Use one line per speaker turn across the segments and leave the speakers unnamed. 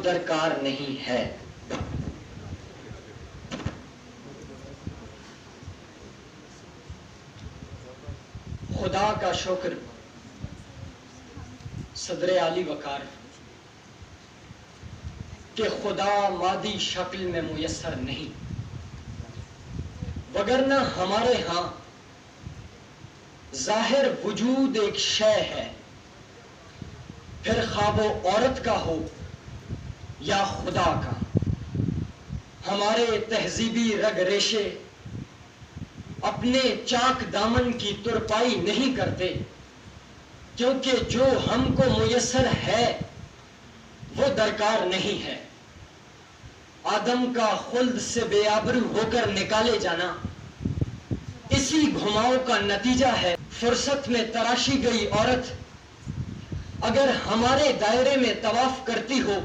درکار نہیں ہے۔ خدا کا شکر صدر عالی وقار کہ خدا مادی شکل میں میسر نہیں، وگرنہ ہمارے ہاں ظاہر وجود ایک شے ہے، پھر خواب و عورت کا ہو یا خدا کا۔ ہمارے تہذیبی رگ ریشے اپنے چاک دامن کی ترپائی نہیں کرتے، کیونکہ جو ہم کو میسر ہے وہ درکار نہیں ہے۔ آدم کا خلد سے بے آبرو ہو کر نکالے جانا اسی گھماؤ کا نتیجہ ہے۔ فرصت میں تراشی گئی عورت اگر ہمارے دائرے میں طواف کرتی ہو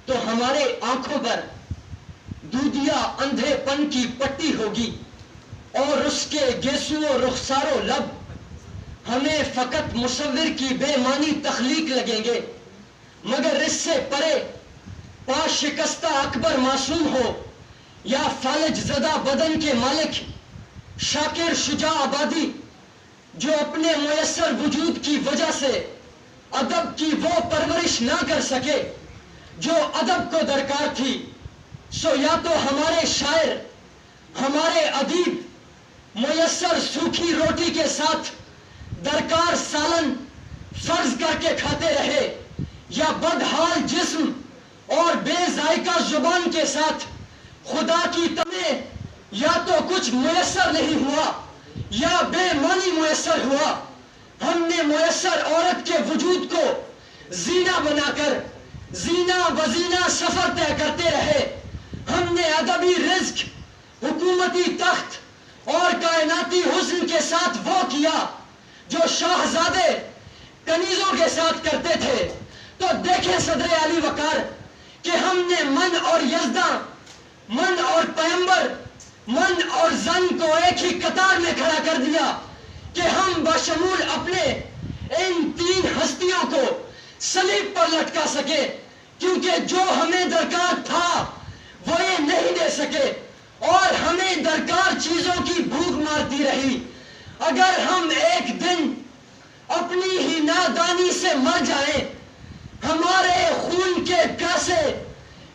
تو ہمارے آنکھوں پر دودیا اندھے پن کی پٹی ہوگی، اور اس کے گیسو و رخسار و لب ہمیں فقط مصور کی بے معنی تخلیق لگیں گے، مگر اس سے پرے پاش شکستہ اکبر معصوم ہو یا فالج زدہ بدن کے مالک شاکر شجاع آبادی جو اپنے میسر وجود کی وجہ سے ادب کی وہ پرورش نہ کر سکے جو ادب کو درکار تھی، سو یا تو ہمارے شاعر، ہمارے ادیب میسر سوکھی روٹی کے ساتھ درکار سالن فرض کر کے کھاتے رہے، یا بدحال جسم اور بے ذائقہ زبان کے ساتھ خدا کی تمہیں یا تو کچھ میسر نہیں ہوا یا بے معنی میسر ہوا۔ ہم نے میسر عورت کے وجود کو زینہ بنا کر زینہ وزینہ سفر طے کرتے رہے۔ ہم نے ادبی رزق، حکومتی تخت اور کائناتی حسن کے ساتھ وہ کیا جو شاہزادے کنیزوں کے ساتھ کرتے تھے۔ تو دیکھیں صدر عالی وقار کہ ہم نے من اور یزداں، من اور پیمبر، من اور زن کو ایک ہی قطار میں کھڑا کر دیا کہ ہم بشمول اپنے ان تین ہستیوں کو صلیب پر لٹکا سکے، کیونکہ جو ہمیں درکار تھا وہ یہ نہیں دے سکے، اور ہمیں درکار چیزوں کی بھوک مارتی رہی۔ اگر ہم ایک دن اپنی ہی نادانی سے مر جائیں، ہمارے خون کے پیاسے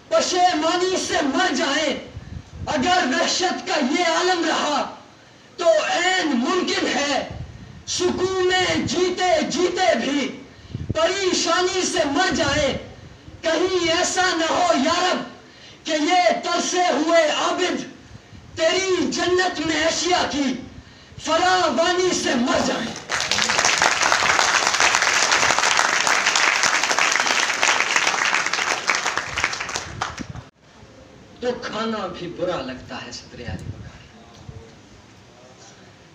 پشیمانی سے مر جائیں، اگر وحشت کا یہ عالم رہا تو عین ممکن ہے سکون میں جیتے جیتے بھی پریشانی سے مر جائیں۔ کہیں ایسا نہ ہو یا رب کہ یہ ترسے ہوئے عابد تیری جنت میں اشیاء کی فراوانی سے مر جائیں۔ تو کھانا بھی برا لگتا ہے صدر عالی وقار۔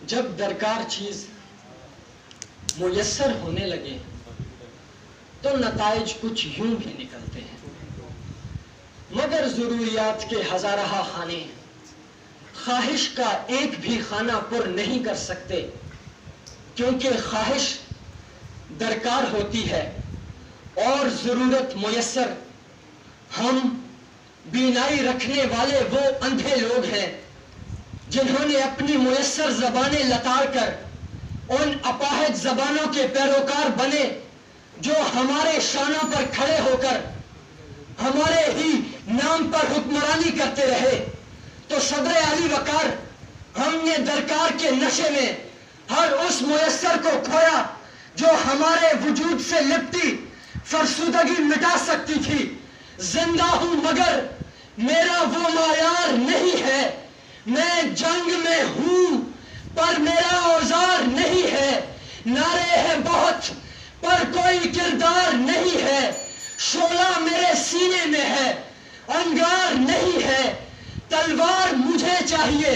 جب درکار چیز میسر ہونے لگے تو نتائج کچھ یوں بھی نکلتے ہیں، مگر ضروریات کے ہزارہ خانے خواہش کا ایک بھی خانہ پر نہیں کر سکتے، کیونکہ خواہش درکار ہوتی ہے اور ضرورت میسر۔ ہم بینائی رکھنے والے وہ اندھے لوگ ہیں جنہوں نے اپنی میسر زبانیں لتاڑ کر ان اپاہج زبانوں کے پیروکار بنے جو ہمارے شانوں پر کھڑے ہو کر ہمارے ہی نام پر حکمرانی کرتے رہے۔ تو صدر عالی وقار، ہم نے درکار کے نشے میں ہر اس میسر کو کھویا جو ہمارے وجود سے لپٹی فرسودگی مٹا سکتی تھی۔ زندہ ہوں مگر میرا وہ معیار نہیں ہے، میں جنگ میں ہوں پر میرا اوزار نہیں ہے، نعرے ہیں بہت پر کوئی کردار نہیں ہے، شعلہ میرے سینے میں ہے انگار نہیں ہے، تلوار مجھے چاہیے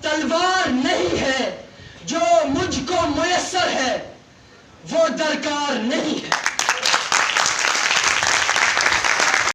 تلوار نہیں ہے، جو مجھ کو میسر ہے وہ درکار نہیں ہے۔